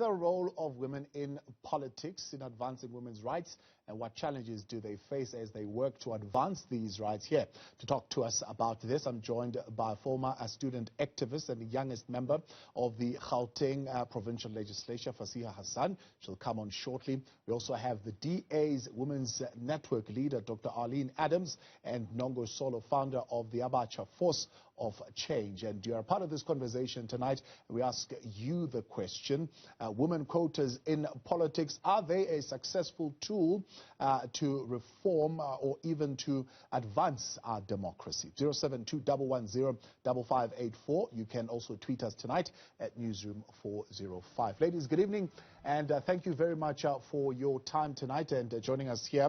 the role of women in politics in advancing women's rights, and what challenges do they face as they work to advance these rights? Here to talk to us about this, I'm joined by a former student activist and the youngest member of the Gauteng Provincial Legislature, Fasiha Hassan. She'll come on shortly. We also have the DA's Women's Network leader, Dr. Arlene and Nhongo Solo, founder of the Abatshab Force of Change. And you are part of this conversation tonight. We ask you the question, women quotas in politics, are they a successful tool to reform or even to advance our democracy? 072-110-5584. You can also tweet us tonight at Newzroom 405. Ladies, good evening, and thank you very much for your time tonight and joining us here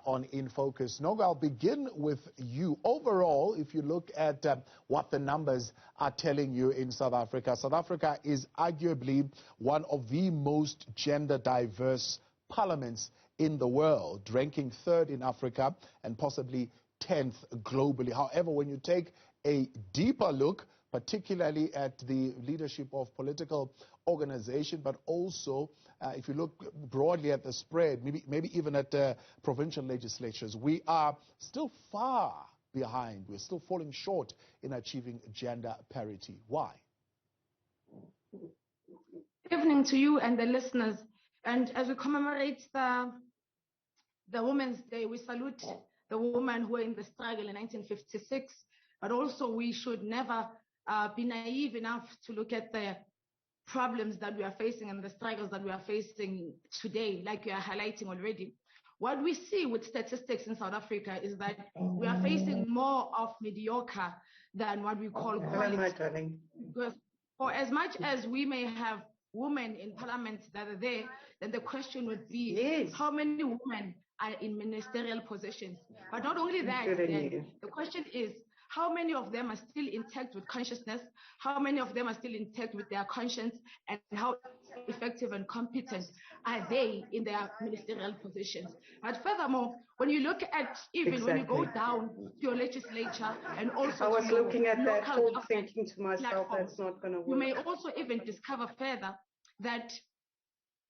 on In Focus. Nhongo, I'll begin with you. Overall, if you look at what the numbers are telling you in South Africa, South Africa is arguably one of the most gender diverse parliaments in the world, ranking 3rd in Africa and possibly 10th globally. However, when you take a deeper look, particularly at the leadership of political organization, but also if you look broadly at the spread, maybe even at provincial legislatures, we are still far behind. We're still falling short in achieving gender parity. Why? Good evening to you and the listeners. And as we commemorate the Women's Day, we salute the women who were in the struggle in 1956, but also we should never be naive enough to look at the problems that we are facing and the struggles that we are facing today, like you are highlighting already. What we see with statistics in South Africa is that we are facing more of mediocre than what we call quality. Because for as much as we may have women in parliament that are there, then the question would be, how many women are in ministerial positions? But not only that, then the question is, how many of them are still intact with consciousness? How many of them are still intact with their conscience? And how effective and competent are they in their ministerial positions? But furthermore, when you look at even when you go down to your legislature and also I was to your looking at that local thought, thinking to myself, that's not going to work. You may also even discover further that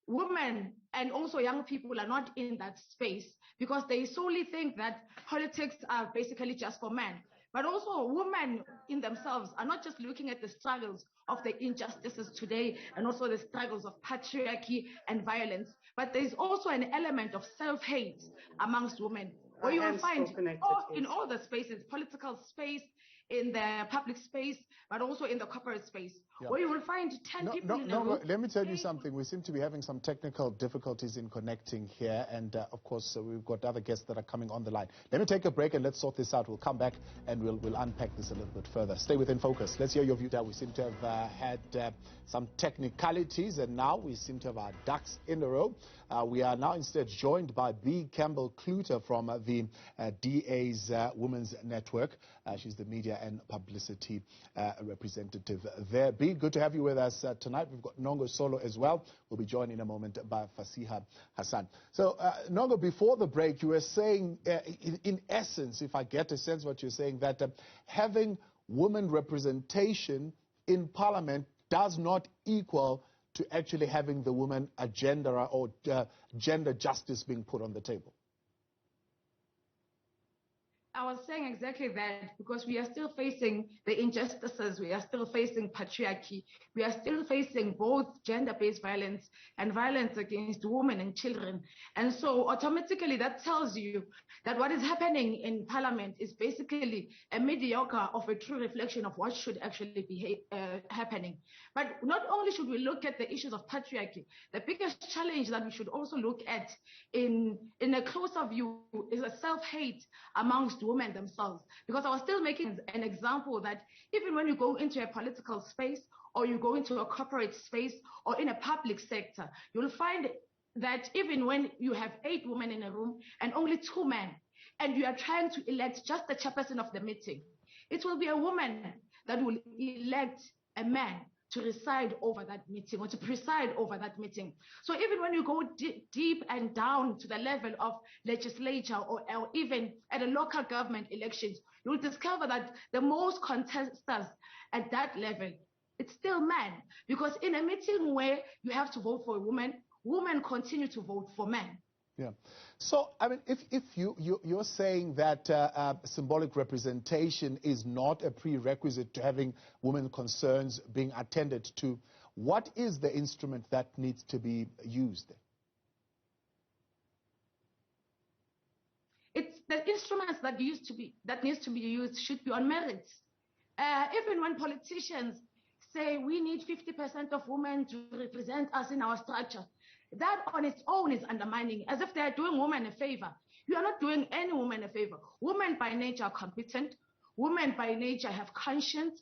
women and also young people are not in that space because they solely think that politics are basically just for men. But also women in themselves are not just looking at the struggles of the injustices today and also the struggles of patriarchy and violence, but there's also an element of self-hate amongst women, where you will find in all the spaces, political space, in the public space, but also in the corporate space, where you will find 10 people in a room. Let me tell you something. We seem to be having some technical difficulties in connecting here, and of course, we've got other guests that are coming on the line. Let me take a break and let's sort this out. We'll come back and we'll unpack this a little bit further. Stay within focus. Let's hear your view. We seem to have had some technicalities, and now we seem to have our ducks in a row. We are now instead joined by B. Campbell-Kluter from the DA's Women's Network. She's the media and publicity representative there. B, good to have you with us tonight. We've got Nhongo Solo as well. We'll be joined in a moment by Fasiha Hassan. So, Nhongo, before the break, you were saying, in essence, if I get a sense of what you're saying, that having women representation in parliament does not equal to actually having the woman agenda or gender justice being put on the table. I was saying exactly that, because we are still facing the injustices, we are still facing patriarchy, we are still facing both gender-based violence and violence against women and children. And so automatically that tells you that what is happening in parliament is basically a mediocre of a true reflection of what should actually be happening. But not only should we look at the issues of patriarchy, the biggest challenge that we should also look at in a closer view is a self-hate amongst women themselves. Because I was still making an example that even when you go into a political space or you go into a corporate space or in a public sector, you'll find that even when you have 8 women in a room and only 2 men, and you are trying to elect just the chairperson of the meeting, it will be a woman that will elect a man to reside over that meeting or to preside over that meeting. So even when you go deep and down to the level of legislature or even at a local government elections, you'll discover that the most contestants at that level It's still men. Because in a meeting where you have to vote for a woman, women continue to vote for men. Yeah. So, I mean, if you're saying that symbolic representation is not a prerequisite to having women's concerns being attended to, what is the instrument that needs to be used? It's the instruments that needs to be used should be on merits. Even when politicians say we need 50% of women to represent us in our structure, that on its own is undermining, as if they're doing women a favor. You are not doing any woman a favor. Women by nature are competent. Women by nature have conscience.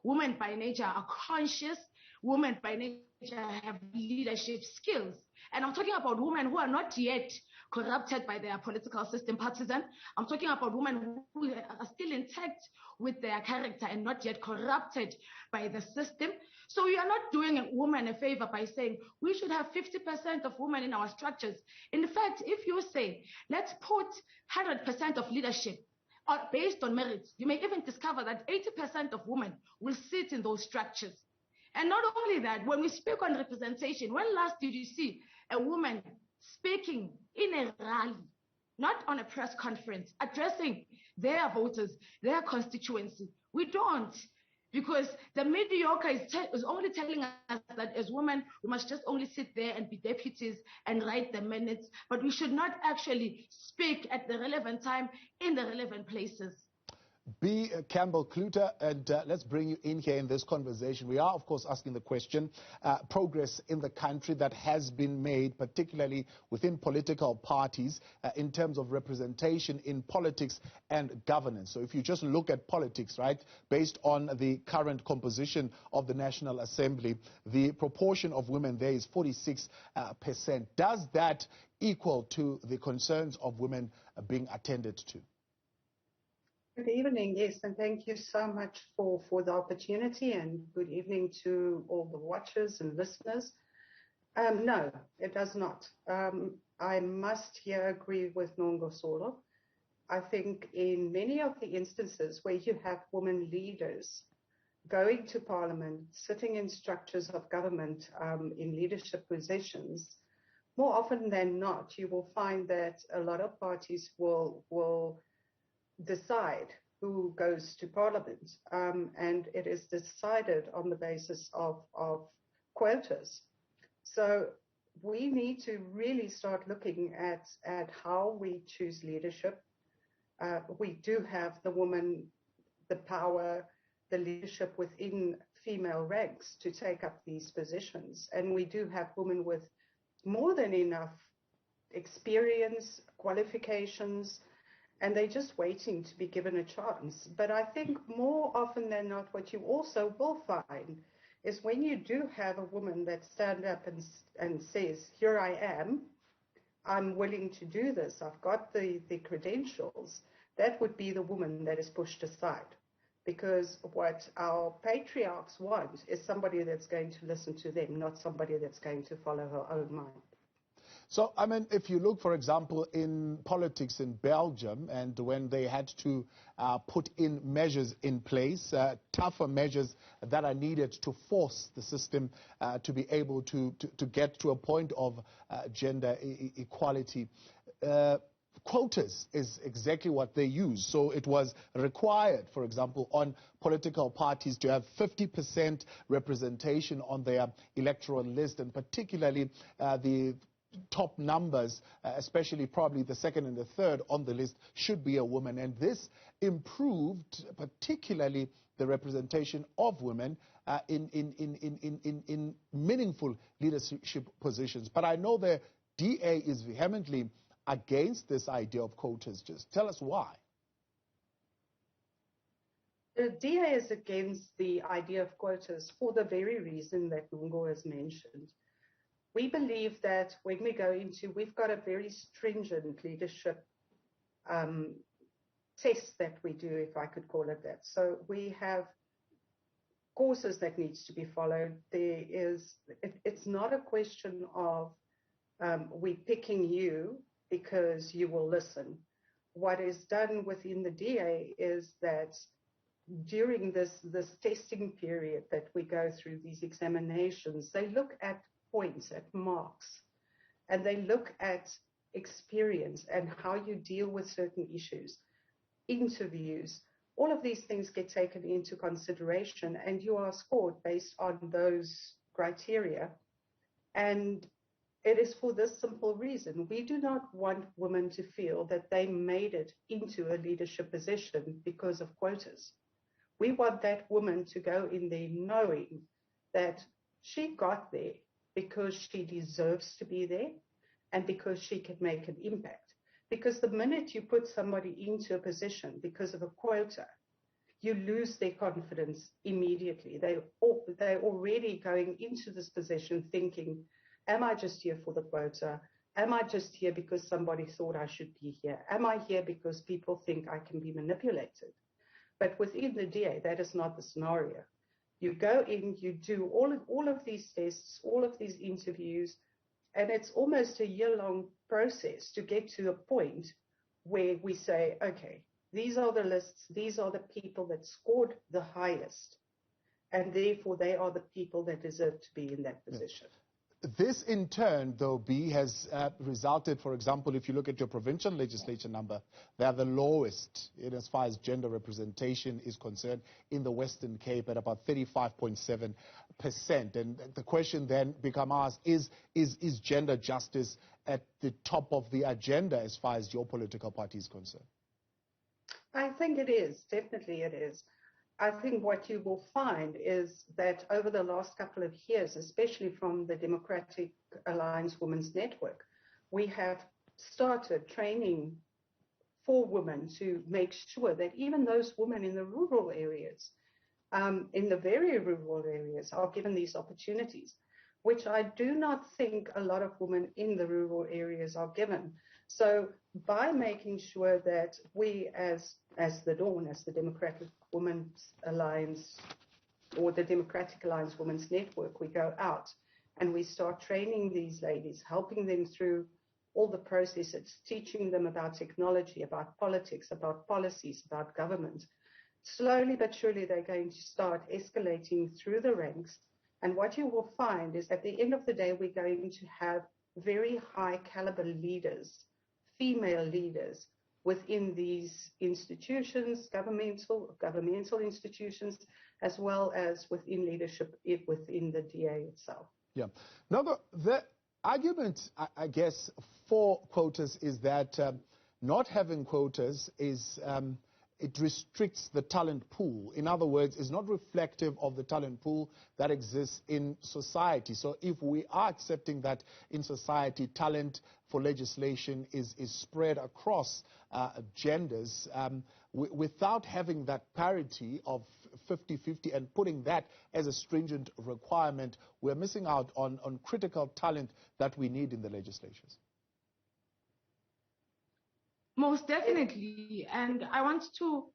Women by nature are conscious. Women by nature have leadership skills. And I'm talking about women who are not yet corrupted by their political system partisan. I'm talking about women who are still intact with their character and not yet corrupted by the system. So we are not doing a woman a favor by saying we should have 50% of women in our structures. In fact, if you say, let's put 100% of leadership based on merits, you may even discover that 80% of women will sit in those structures. And not only that, when we speak on representation, when last did you see a woman speaking in a rally, not on a press conference, addressing their voters, their constituency? We don't, because the mediocre is only telling us that as women, we must just only sit there and be deputies and write the minutes, but we should not actually speak at the relevant time in the relevant places. B. Campbell-Kluter, and let's bring you in here in this conversation. We are, of course, asking the question, progress in the country that has been made, particularly within political parties, in terms of representation in politics and governance. So if you just look at politics, right, based on the current composition of the National Assembly, the proportion of women there is 46%. Does that equal to the concerns of women being attended to? Good evening, yes, and thank you so much for the opportunity, and good evening to all the watchers and listeners. No, it does not. I must here agree with Nhongo Solo. I think in many of the instances where you have women leaders going to parliament, sitting in structures of government in leadership positions, more often than not, you will find that a lot of parties will decide who goes to parliament, and it is decided on the basis of quotas. So we need to really start looking at how we choose leadership. We do have the woman, the power, the leadership within female ranks to take up these positions, and we do have women with more than enough experience, qualifications, and they're just waiting to be given a chance. But I think more often than not, what you also will find is when you do have a woman that stands up and says, here I am, I'm willing to do this, I've got the credentials, that would be the woman that is pushed aside. Because what our patriarchs want is somebody that's going to listen to them, not somebody that's going to follow her own mind. So, I mean, if you look, for example, in politics in Belgium, and when they had to put in measures in place, tougher measures that are needed to force the system to be able to get to a point of gender equality, quotas is exactly what they use. So it was required, for example, on political parties to have 50% representation on their electoral list, and particularly the top numbers, especially probably the second and the third on the list, should be a woman. And this improved particularly the representation of women in meaningful leadership positions. But I know the DA is vehemently against this idea of quotas. Just tell us why. The DA is against the idea of quotas for the very reason that Nhongo has mentioned. We believe that when we go into, we've got a very stringent leadership test that we do, if I could call it that. So we have courses that needs to be followed. It's not a question of we picking you because you will listen. What is done within the DA is that during this testing period that we go through, these examinations, they look at points, at marks, and they look at experience and how you deal with certain issues, interviews. All of these things get taken into consideration, and you are scored based on those criteria. And it is for this simple reason. We do not want women to feel that they made it into a leadership position because of quotas. We want that woman to go in there knowing that she got there because she deserves to be there and because she can make an impact. Because the minute you put somebody into a position because of a quota, you lose their confidence immediately. They're already going into this position thinking, am I just here for the quota? Am I just here because somebody thought I should be here? Am I here because people think I can be manipulated? But within the DA, that is not the scenario. You go in, you do all of these tests, all of these interviews, and it's almost a year-long process to get to a point where we say, okay, these are the lists, these are the people that scored the highest, and therefore they are the people that deserve to be in that position. This, in turn, though, B, has resulted, for example, if you look at your provincial legislature number, they are the lowest in as far as gender representation is concerned in the Western Cape at about 35.7%. And the question then becomes asked, is gender justice at the top of the agenda as far as your political party is concerned? I think it is. Definitely it is. I think what you will find is that over the last couple of years, especially from the Democratic Alliance Women's Network, we have started training for women to make sure that even those women in the rural areas, in the very rural areas, are given these opportunities, which I do not think a lot of women in the rural areas are given. So by making sure that we as the Dawn, as the Democratic Women's Alliance or the Democratic Alliance Women's Network, we go out and we start training these ladies, helping them through all the processes, teaching them about technology, about politics, about policies, about government. Slowly but surely they're going to start escalating through the ranks. And what you will find is at the end of the day, we're going to have very high caliber leaders, female leaders, within these institutions, governmental institutions, as well as within leadership within the DA itself. Yeah. Now, the argument, I guess, for quotas is that not having quotas is it restricts the talent pool. In other words, it's not reflective of the talent pool that exists in society. So if we are accepting that in society, talent for legislation is spread across genders, without having that parity of 50-50 and putting that as a stringent requirement, we're missing out on critical talent that we need in the legislatures. Most definitely. And I want to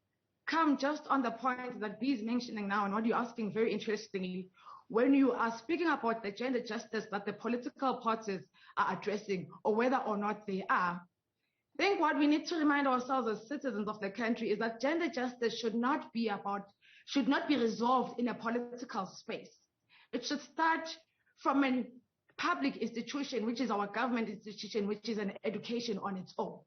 come just on the point that B is mentioning now and what you're asking very interestingly. When you are speaking about the gender justice that the political parties are addressing, or whether or not they are, I think what we need to remind ourselves as citizens of the country is that gender justice should not be resolved in a political space. It should start from a public institution, which is our government institution, which is an education on its own.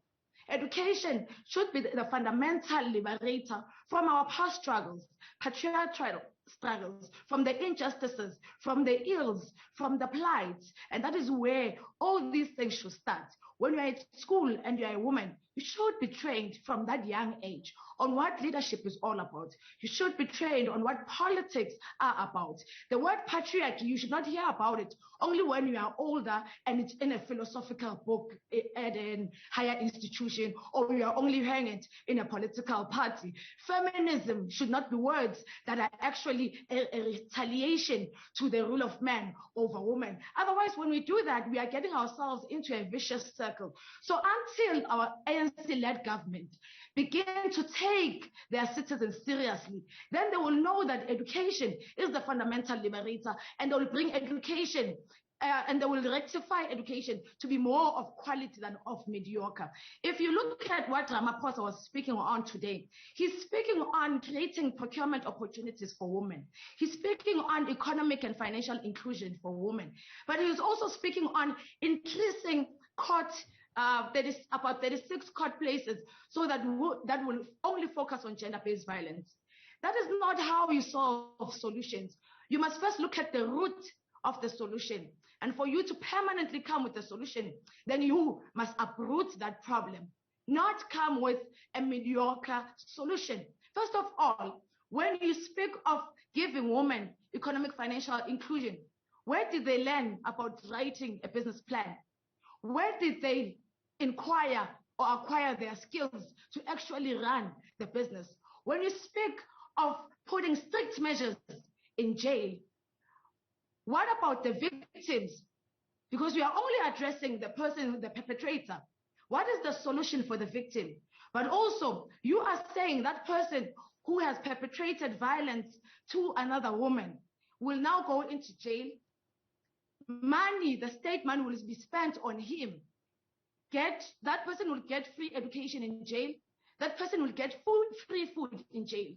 Education should be the fundamental liberator from our past struggles, patriarchal struggles, from the injustices, from the ills, from the plights. And that is where all these things should start. When you're at school and you're a woman, you should be trained from that young age on what leadership is all about. You should be trained on what politics are about. The word patriarchy, you should not hear about it only when you are older and it's in a philosophical book at a higher institution, or you are only hearing it in a political party. Feminism should not be words that are actually a retaliation to the rule of man over woman. Otherwise, when we do that, we are getting ourselves into a vicious circle. So until our ANC-led government begin to take their citizens seriously, then they will know that education is the fundamental liberator, and they will bring education and they will rectify education to be more of quality than of mediocre. If you look at what Ramaphosa was speaking on today, he's speaking on creating procurement opportunities for women. He's speaking on economic and financial inclusion for women. But he was also speaking on increasing court, that is about 36 court places, so that will only focus on gender-based violence. That is not how you solve solutions. You must first look at the root of the solution. And for you to permanently come with a solution, then you must uproot that problem, not come with a mediocre solution. First of all, when you speak of giving women economic financial inclusion, where did they learn about writing a business plan? Where did they inquire or acquire their skills to actually run the business? When you speak of putting strict measures in jail, what about the victims? Because we are only addressing the person, the perpetrator. What is the solution for the victim? But also, you are saying that person who has perpetrated violence to another woman will now go into jail. Money, the state money will be spent on him. That person will get free education in jail. That person will get free food in jail.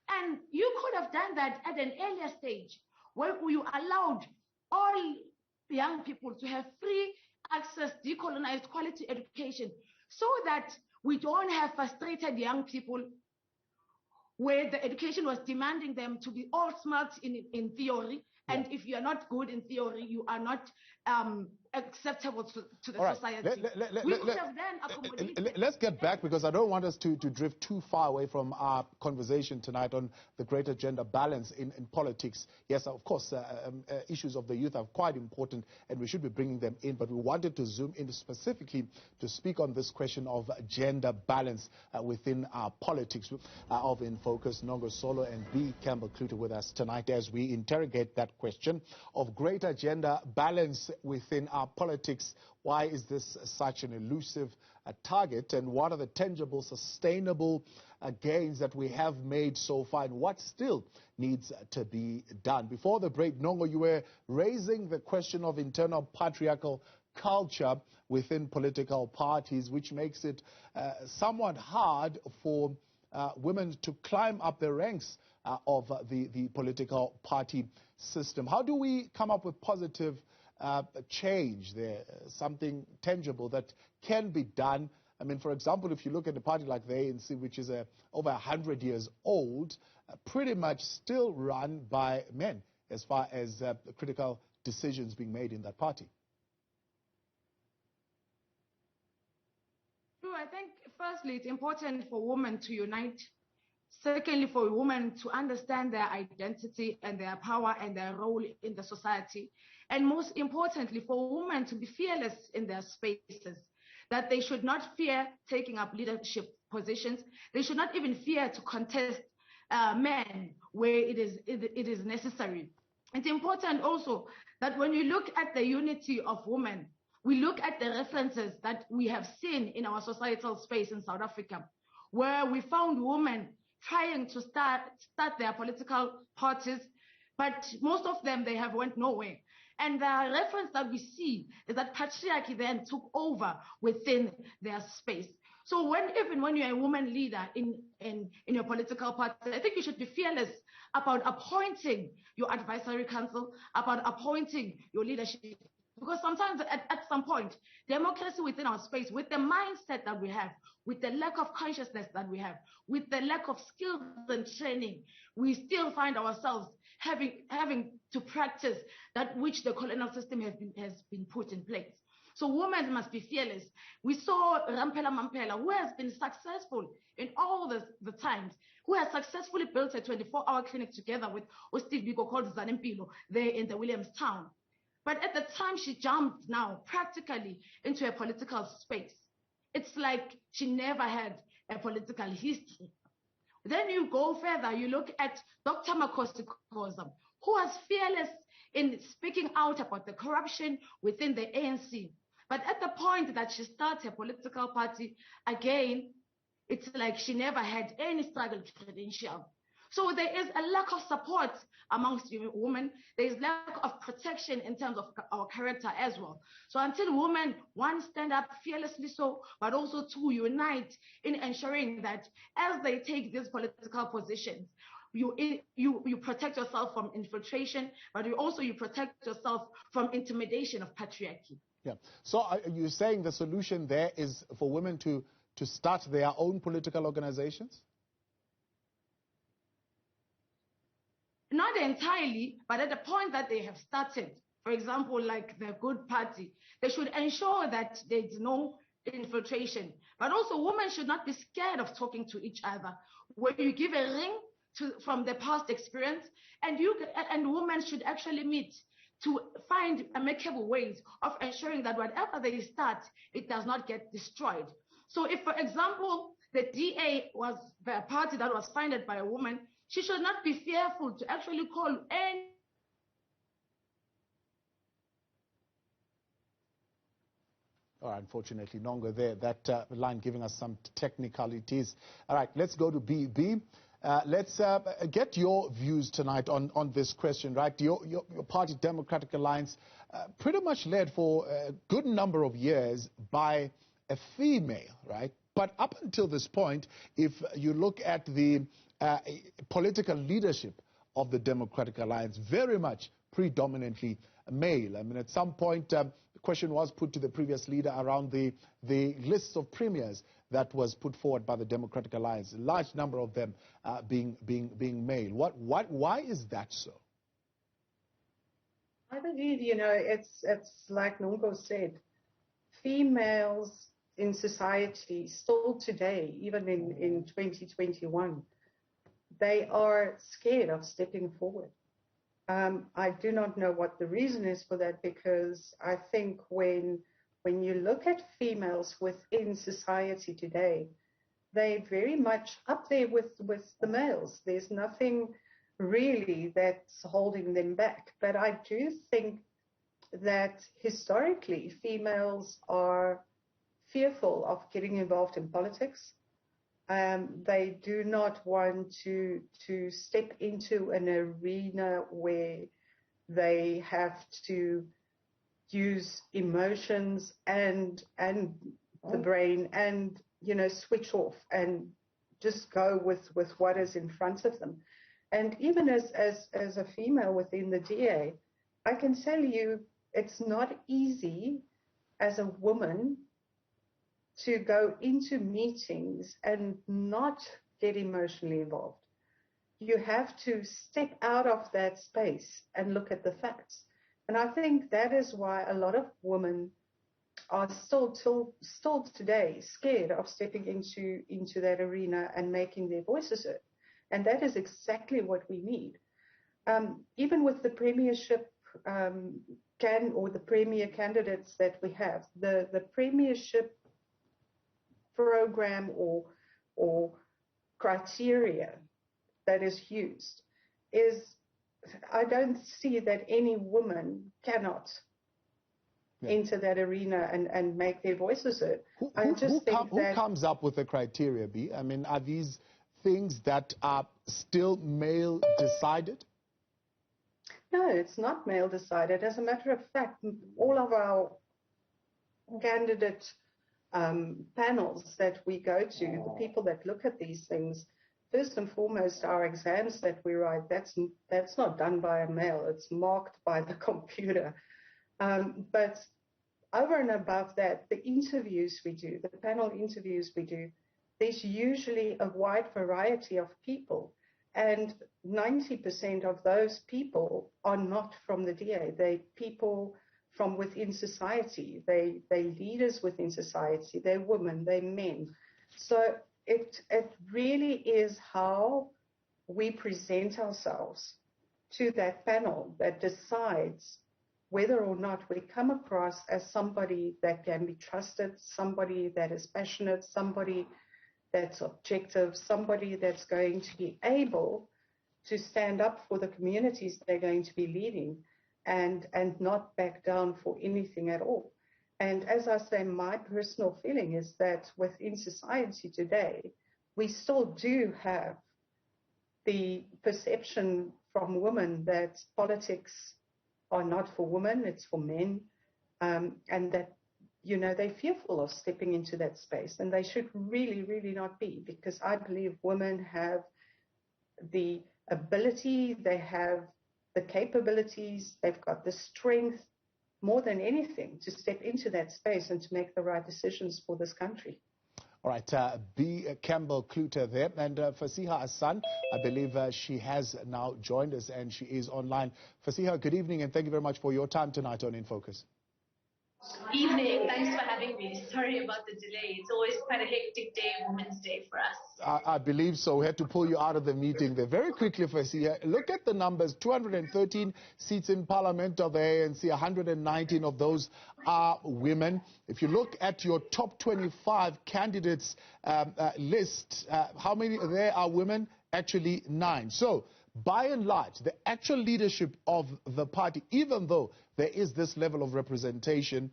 And you could have done that at an earlier stage, where you allowed all young people to have free access, decolonized quality education, so that we don't have frustrated young people where the education was demanding them to be all smart in theory. Yeah. And if you are not good in theory, you are not acceptable to the society. We could have then accommodated. Let's get back, because I don't want us to drift too far away from our conversation tonight on the greater gender balance in politics. Yes, of course, issues of the youth are quite important, and we should be bringing them in, but we wanted to zoom in specifically to speak on this question of gender balance within our politics. Of In Focus, Nhongo Solo and B. Campbell Clute with us tonight as we interrogate that question of greater gender balance within our politics. Why is this such an elusive target, and what are the tangible, sustainable gains that we have made so far, and what still needs to be done? Before the break, Nhongo, you were raising the question of internal patriarchal culture within political parties, which makes it somewhat hard for women to climb up the ranks of the political party system. How do we come up with positive change there, something tangible that can be done? I mean, for example, if you look at a party like the ANC, which is over 100 years old, pretty much still run by men as far as critical decisions being made in that party. I think, firstly, it's important for women to unite. Secondly, for women to understand their identity and their power and their role in the society. And most importantly, for women to be fearless in their spaces, that they should not fear taking up leadership positions. They should not even fear to contest men where it is necessary. It's important also that when you look at the unity of women, we look at the references that we have seen in our societal space in South Africa, where we found women trying to start their political parties, but most of them, they have went nowhere. And the reference that we see is that patriarchy then took over within their space. So even when you're a woman leader in your political party, I think you should be fearless about appointing your advisory council, about appointing your leadership. Because sometimes at some point, democracy within our space, with the mindset that we have, with the lack of consciousness that we have, with the lack of skills and training, we still find ourselves having to practice that which the colonial system has been put in place. So women must be fearless. We saw Rampela Mampela, who has been successful in all the times, who has successfully built a 24-hour clinic together with Steve Biko called Zanempilo there in the Williamstown. But at the time she jumped now practically into a political space, it's like she never had a political history. Then you go further, you look at Dr. Makhosi Khoza, who was fearless in speaking out about the corruption within the ANC. But at the point that she starts a political party, again, it's like she never had any struggle credential. So there is a lack of support amongst women. There is lack of protection in terms of our character as well. So until women, one, stand up fearlessly so, but also two, unite in ensuring that as they take these political positions, you protect yourself from infiltration, but you protect yourself from intimidation of patriarchy. Yeah. So are you saying the solution there is for women to start their own political organizations? Not entirely, but at the point that they have started, for example, like the Good Party, they should ensure that there's no infiltration. But also women should not be scared of talking to each other. Where you give a ring from the past experience, and women should actually meet to find amicable ways of ensuring that whatever they start, it does not get destroyed. So if, for example, the DA was a party that was founded by a woman, she should not be fearful to actually call any. All right, unfortunately, Nhongo there, that line giving us some technicalities. All right, let's go to B. Let's get your views tonight on this question, right? Your party, Democratic Alliance, pretty much led for a good number of years by a female, right? But up until this point, if you look at the political leadership of the Democratic Alliance, very much predominantly male. I mean, at some point, the question was put to the previous leader around the lists of premiers that was put forward by the Democratic Alliance, a large number of them being male. Why is that so? I believe, it's like Nhongo said, females in society still today, even in 2021, they are scared of stepping forward. I do not know what the reason is for that, because I think when you look at females within society today, they're very much up there with the males. There's nothing really that's holding them back. But I do think that historically females are fearful of getting involved in politics. They do not want to step into an arena where they have to use emotions and the brain and switch off and just go with what is in front of them. And even as a female within the DA, I can tell you it's not easy as a woman to go into meetings and not get emotionally involved. You have to step out of that space and look at the facts. And I think that is why a lot of women are still today scared of stepping into that arena and making their voices heard. And that is exactly what we need. Even with the premiership or the premier candidates that we have, the premiership program or criteria that is used is, I don't see that any woman cannot enter that arena and make their voices heard. Who comes up with the criteria, B? I mean, are these things that are still male decided? No, it's not male decided. As a matter of fact, all of our candidate panels that we go to, the people that look at these things, first and foremost, our exams that we write, that's not done by a male. It's marked by the computer. But over and above that, the interviews we do, the panel interviews we do, there's usually a wide variety of people. And 90% of those people are not from the DA. They're people from within society. They're leaders within society. They're women, they're men. So it really is how we present ourselves to that panel that decides whether or not we come across as somebody that can be trusted, somebody that is passionate, somebody that's objective, somebody that's going to be able to stand up for the communities they're going to be leading and not back down for anything at all. And as I say, my personal feeling is that within society today, we still do have the perception from women that politics are not for women, it's for men, and that, you know, they're fearful of stepping into that space, and they should really, really not be, because I believe women have the ability, they have the capabilities, they've got the strength, more than anything, to step into that space and to make the right decisions for this country. All right, B. Campbell-Cluter there, and Fasiha Hassan, I believe she has now joined us and she is online. Fasiha, good evening, and thank you very much for your time tonight on In Focus. Evening. Thanks for having me. Sorry about the delay. It's always quite a hectic day, Women's Day for us. I believe so. We had to pull you out of the meeting there. Very quickly, Fasiha, look at the numbers. 213 seats in Parliament of the ANC, 119 of those are women. If you look at your top 25 candidates list, how many there are women? Actually, 9. So, by and large, the actual leadership of the party, even though there is this level of representation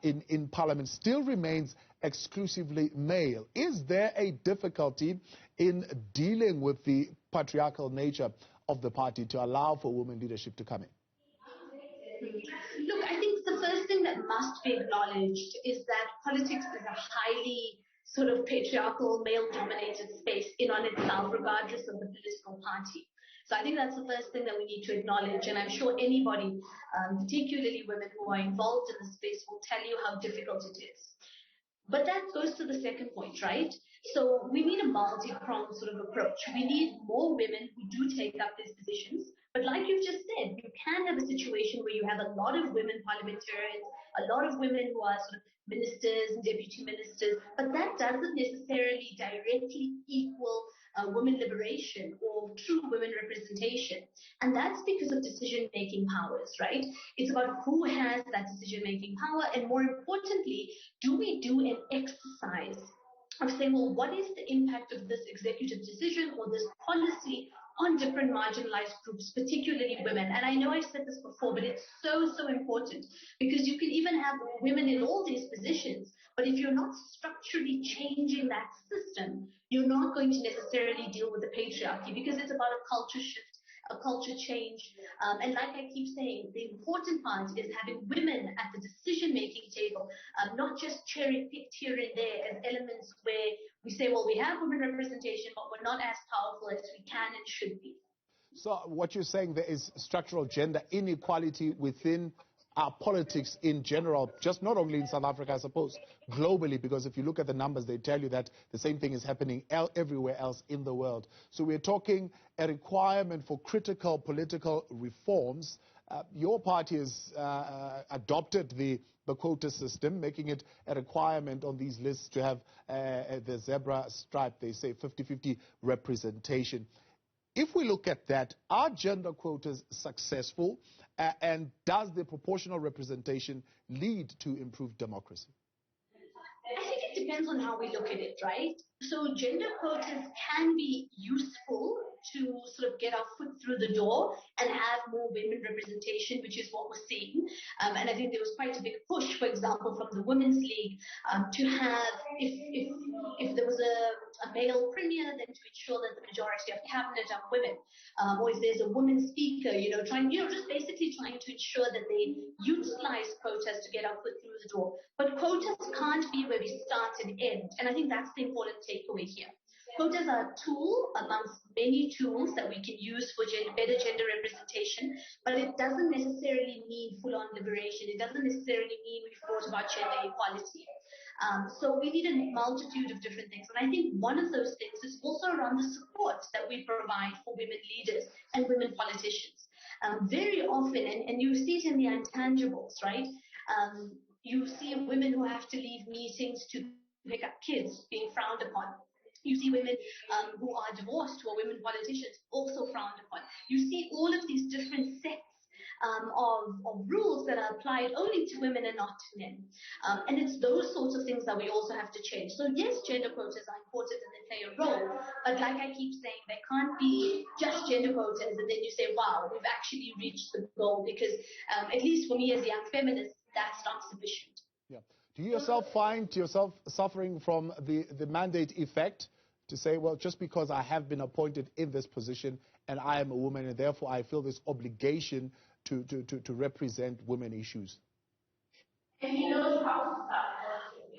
in Parliament, still remains exclusively male. Is there a difficulty in dealing with the patriarchal nature of the party to allow for women leadership to come in? Look, I think the first thing that must be acknowledged is that politics is a highly sort of patriarchal, male-dominated space in on itself, regardless of the political party. So I think that's the first thing that we need to acknowledge, and I'm sure anybody, particularly women who are involved in the space, will tell you how difficult it is. But that goes to the second point, right? So we need a multi-pronged sort of approach. We need more women who do take up these positions. But like you've just said, you can have a situation where you have a lot of women parliamentarians, a lot of women who are sort of ministers and deputy ministers, but that doesn't necessarily directly equal women liberation or true women representation. And that's because of decision-making powers, right? It's about who has that decision-making power, and more importantly, do we do an exercise of saying, well, what is the impact of this executive decision or this policy on different marginalized groups, particularly women? And I know I've said this before, but it's so, so important, because you can even have women in all these positions, but if you're not structurally changing that system, you're not going to necessarily deal with the patriarchy, because it's about a culture shift, a culture change. And like I keep saying, the important part is having women at the decision-making table, not just cherry-picked here and there as elements where we say, well, we have women representation, but we're not as powerful as we can and should be. So what you're saying, there is structural gender inequality within our politics in general, just not only in South Africa, I suppose, globally, because if you look at the numbers, they tell you that the same thing is happening everywhere else in the world. So we're talking a requirement for critical political reforms. Your party has adopted the quota system, making it a requirement on these lists to have the zebra stripe, they say 50-50 representation. If we look at that, are gender quotas successful, and does the proportional representation lead to improved democracy? I think it depends on how we look at it, right? So gender quotas can be useful to sort of get our foot through the door and have more women representation, which is what we're seeing. And I think there was quite a big push, for example, from the Women's League to have, if there was a male premier, then to ensure that the majority of cabinet are women. Or if there's a woman speaker, just basically trying to ensure that they utilize quotas to get our foot through the door. But quotas can't be where we start and end. And I think that's the important takeaway here. Quotas are a tool amongst many tools that we can use for better gender representation, but it doesn't necessarily mean full-on liberation. It doesn't necessarily mean we've brought about gender equality. So we need a multitude of different things. And I think one of those things is also around the support that we provide for women leaders and women politicians. Very often, and you see it in the intangibles, right? You see women who have to leave meetings to pick up kids being frowned upon. You see women who are divorced, who are women politicians, also frowned upon. You see all of these different sets of rules that are applied only to women and not to men. And it's those sorts of things that we also have to change. So yes, gender quotas are important and they play a role, but like I keep saying, there can't be just gender quotas and then you say, wow, we've actually reached the goal, because at least for me as a young feminist, that's not sufficient. Yeah. Do you yourself find yourself suffering from the mandate effect? to say, well, just because I have been appointed in this position and I am a woman and therefore I feel this obligation to represent women issues?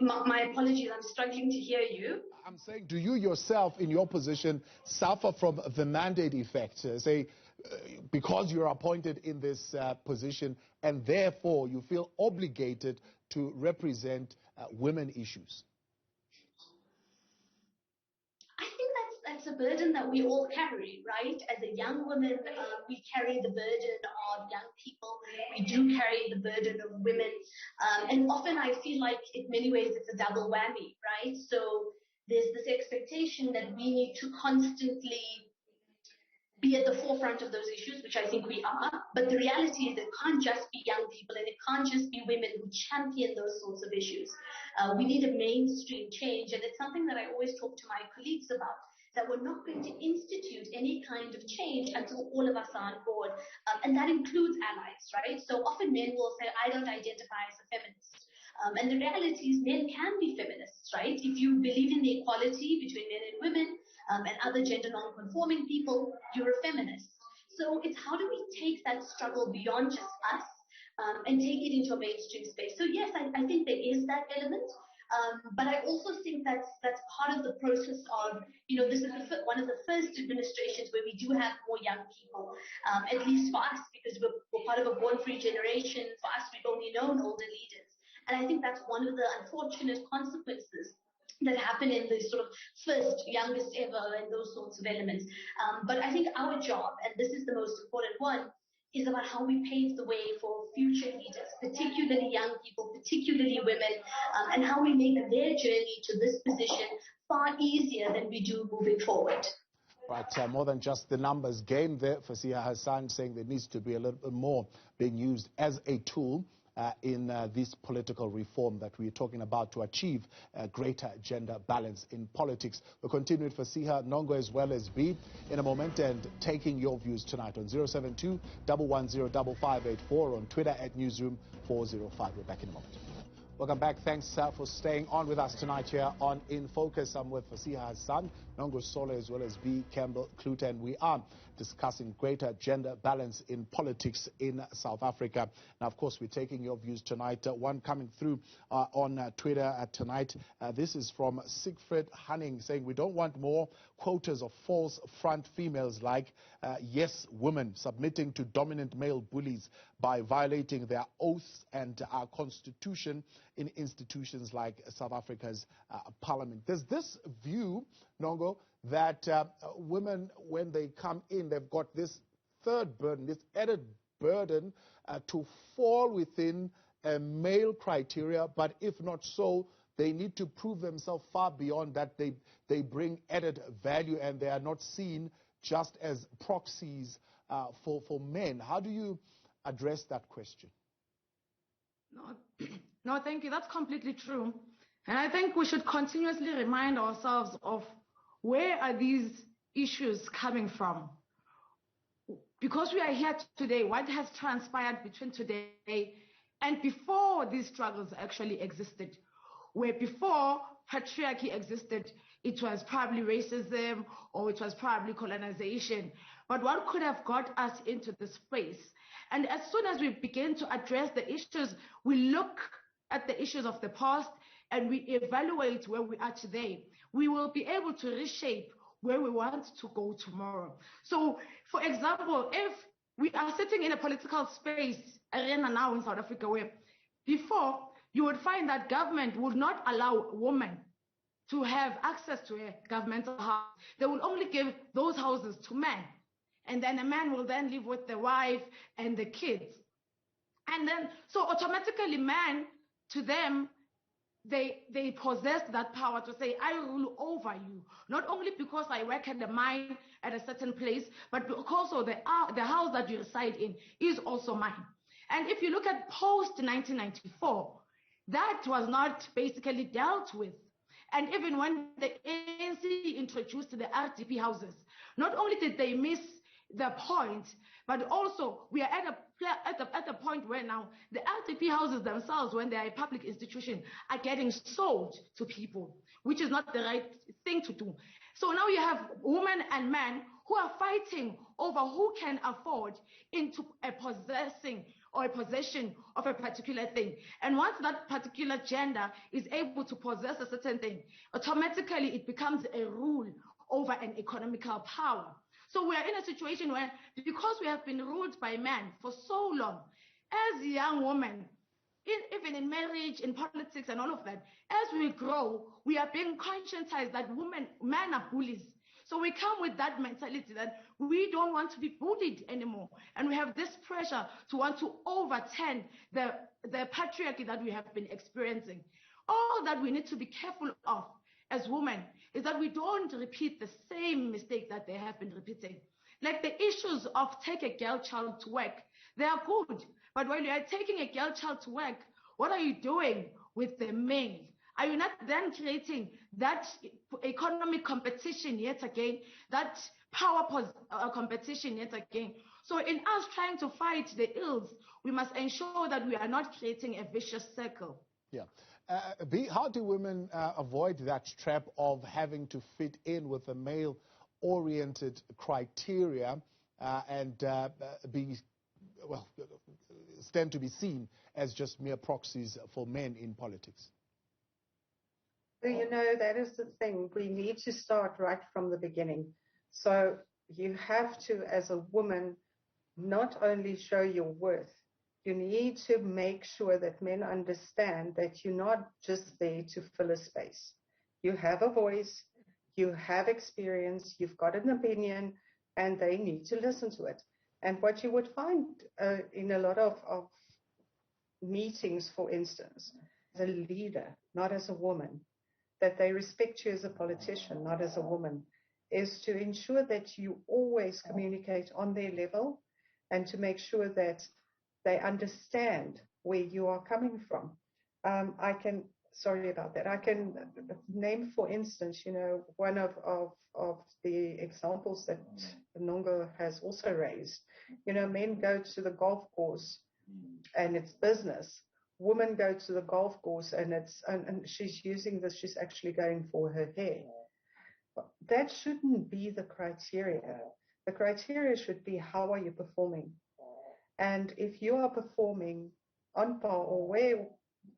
My apologies, I'm struggling to hear you. I'm saying, do you yourself in your position suffer from the mandate effect? Because you're appointed in this position and therefore you feel obligated to represent women issues? I think that's a burden that we all carry, right? As a young woman, we carry the burden of young people. We do carry the burden of women. And often I feel like in many ways it's a double whammy, right? So there's this expectation that we need to constantly be at the forefront of those issues, which I think we are. But the reality is it can't just be young people and it can't just be women who champion those sorts of issues. We need a mainstream change, and it's something that I always talk to my colleagues about, that we're not going to institute any kind of change until all of us are on board. And that includes allies, right? So often men will say, I don't identify as a feminist. And the reality is men can be feminists, right? If you believe in the equality between men and women and other gender non-conforming people, you're a feminist. So it's how do we take that struggle beyond just us and take it into a mainstream space? So yes, I think there is that element. But I also think that's part of the process of, this is one of the first administrations where we do have more young people, at least for us, because we're part of a born-free generation. For us, we've only known older leaders. And I think that's one of the unfortunate consequences that happen in the sort of first, youngest ever and those sorts of elements. But I think our job, and this is the most important one, is about how we pave the way for future leaders, particularly young people, particularly women, and how we make their journey to this position far easier than we do moving forward. Right, more than just the numbers game there, Fasiha Hassan saying there needs to be a little bit more being used as a tool in this political reform that we're talking about to achieve greater gender balance in politics. We'll continue with Fasiha, Nhongo as well as B in a moment, and taking your views tonight on 072-110-5584, on Twitter at Newzroom405. We're back in a moment. Welcome back. Thanks for staying on with us tonight here on In Focus. I'm with Fasiha Hassan, Nhongo Solo as well as B. Campbell Clute, and we are discussing greater gender balance in politics in South Africa. Now, of course, we're taking your views tonight. One coming through on Twitter tonight. This is from Siegfried Hanning saying, we don't want more quotas of false front females like yes women submitting to dominant male bullies by violating their oaths and our constitution in institutions like South Africa's parliament. There's this view, Nhongo, that women, when they come in, they've got this third burden, this added burden to fall within a male criteria, but if not so, they need to prove themselves far beyond that. They bring added value and they are not seen just as proxies for men. How do you address that question? No, thank you. That's completely true. And I think we should continuously remind ourselves of where are these issues coming from. Because we are here today, what has transpired between today and before these struggles actually existed? Where before patriarchy existed, it was probably racism or it was probably colonization. But what could have got us into this space? And as soon as we begin to address the issues, we look at the issues of the past and we evaluate where we are today, we will be able to reshape where we want to go tomorrow. So, for example, if we are sitting in a political space, arena now in South Africa, where before you would find that government would not allow women to have access to a governmental house. They will only give those houses to men. And then a man will then live with the wife and the kids. And then, so automatically men, to them, they possess that power to say, I rule over you. Not only because I work at the mine at a certain place, but because also the house that you reside in is also mine. And if you look at post-1994, that was not basically dealt with. And even when the ANC introduced the RDP houses, not only did they miss the point, but also we are at a point where now the RDP houses themselves, when they are a public institution, are getting sold to people, which is not the right thing to do. So now you have women and men who are fighting over who can afford into a possessing or a possession of a particular thing. And once that particular gender is able to possess a certain thing, automatically it becomes a rule over an economical power. So we are in a situation where, because we have been ruled by men for so long, as young women, even in marriage, in politics and all of that, as we grow, we are being conscientized that men are bullies. So we come with that mentality that we don't want to be bullied anymore. And we have this pressure to want to overturn the patriarchy that we have been experiencing. All that we need to be careful of as women is that we don't repeat the same mistake that they have been repeating. Like the issues of take a girl child to work, they are good. But when you are taking a girl child to work, what are you doing with the male? Are you not then creating that economic competition yet again, that power competition yet again? So in us trying to fight the ills, we must ensure that we are not creating a vicious circle. Yeah. B, how do women avoid that trap of having to fit in with a male-oriented criteria and stand to be seen as just mere proxies for men in politics? So, that is the thing. We need to start right from the beginning. So you have to, as a woman, not only show your worth, you need to make sure that men understand that you're not just there to fill a space. You have a voice, you have experience, you've got an opinion, and they need to listen to it. And what you would find in a lot of meetings, for instance, as a leader, not as a woman, that they respect you as a politician, not as a woman, is to ensure that you always communicate on their level and to make sure that they understand where you are coming from. Sorry about that. I can name, for instance, one of the examples that Nhongo has also raised. Men go to the golf course and it's business. Women go to the golf course and she's using this, she's actually going for her hair. That shouldn't be the criteria. The criteria should be, how are you performing? And if you are performing on par or way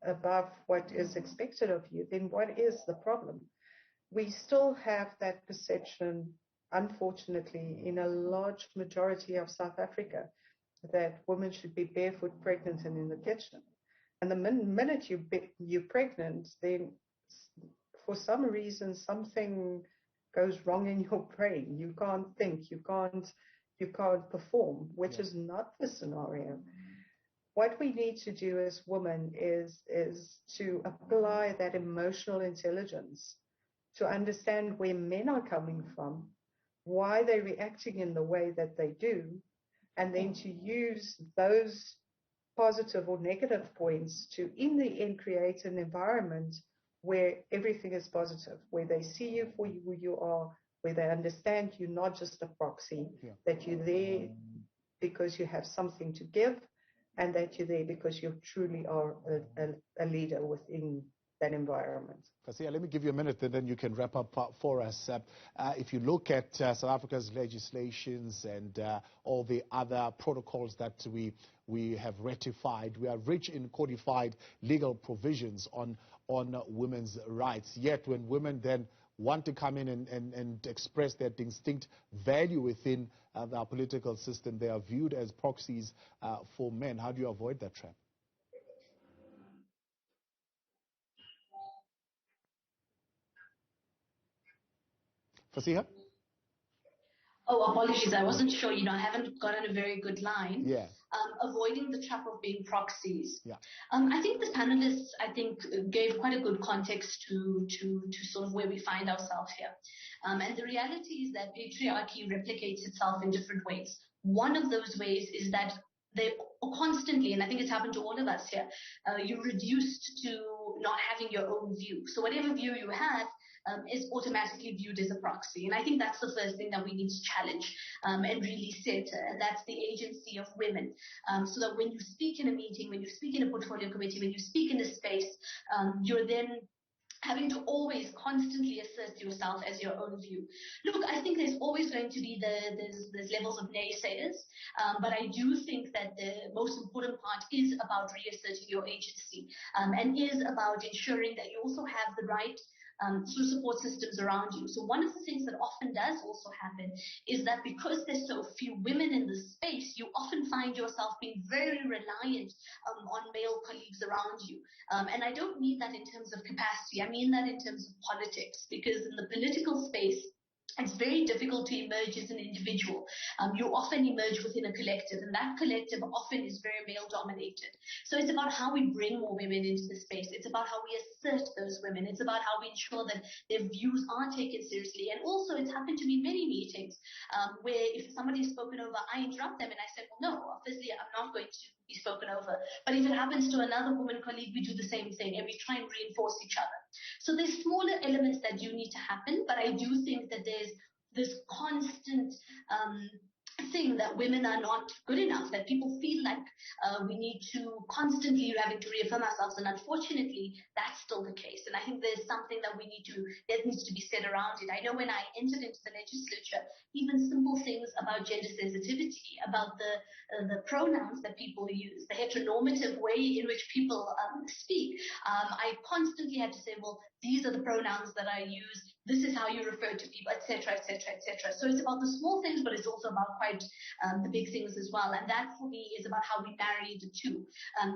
above what is expected of you, then what is the problem? We still have that perception, unfortunately, in a large majority of South Africa, that women should be barefoot, pregnant, and in the kitchen. And the minute you're pregnant, then for some reason something goes wrong in your brain. You can't think, you can't perform, which is not the scenario. What we need to do as women is to apply that emotional intelligence to understand where men are coming from, why they're reacting in the way that they do, and then to use those positive or negative points to, in the end, create an environment where everything is positive, where they see you for who you are, where they understand you're not just a proxy, that you're there because you have something to give, and that you're there because you truly are a leader within that environment. Fasiha, let me give you a minute, and then you can wrap up for us. If you look at South Africa's legislations and all the other protocols that we have ratified, we are rich in codified legal provisions on women's rights. Yet when women then want to come in and express their distinct value within our political system, they are viewed as proxies for men. How do you avoid that trap? Fasiha? Oh, apologies. I wasn't sure. I haven't gotten a very good line. Yeah. Avoiding the trap of being proxies. Yeah. I think the panelists, gave quite a good context to sort of where we find ourselves here. And the reality is that patriarchy replicates itself in different ways. One of those ways is that they constantly, and I think it's happened to all of us here, you're reduced to not having your own view. So whatever view you have is automatically viewed as a proxy. And I think that's the first thing that we need to challenge and really set. That's the agency of women. So that when you speak in a meeting, when you speak in a portfolio committee, when you speak in a space, you're then having to always constantly assert yourself as your own view. Look, I think there's always going to be there's levels of naysayers, but I do think that the most important part is about reasserting your agency, and is about ensuring that you also have the right support systems around you. So one of the things that often does also happen is that because there's so few women in the space, you often find yourself being very reliant on male colleagues around you. And I don't mean that in terms of capacity, I mean that in terms of politics, because in the political space, it's very difficult to emerge as an individual. You often emerge within a collective, and that collective often is very male-dominated. So it's about how we bring more women into the space. It's about how we assert those women. It's about how we ensure that their views are taken seriously. And also, it's happened to me in many meetings where if somebody is spoken over, I interrupt them and I say, well, no, obviously I'm not going to be spoken over. But if it happens to another woman colleague, we do the same thing and we try and reinforce each other. So there's smaller elements that do need to happen, but I do think that there's this constant thing that women are not good enough, that people feel like we need to constantly having to reaffirm ourselves, and unfortunately that's still the case. And I think there's something that needs to be said around it. I know when I entered into the legislature, even simple things about gender sensitivity, about the pronouns that people use, the heteronormative way in which people speak, I constantly had to say, well, these are the pronouns that I use, this is how you refer to people, etc., etc., etc. So it's about the small things, but it's also about quite the big things as well. And that, for me, is about how we marry the two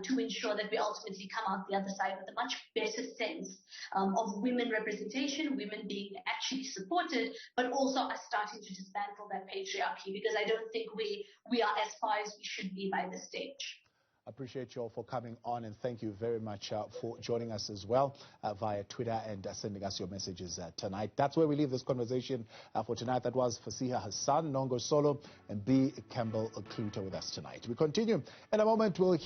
to ensure that we ultimately come out the other side with a much better sense of women representation, women being actually supported, but also us starting to dismantle that patriarchy, because I don't think we are as far as we should be by this stage. Appreciate you all for coming on, and thank you very much for joining us as well via Twitter and sending us your messages tonight. That's where we leave this conversation for tonight. That was Fasiha Hassan, Nhongo Solo, and B. Campbell Kluter with us tonight. We continue in a moment. We'll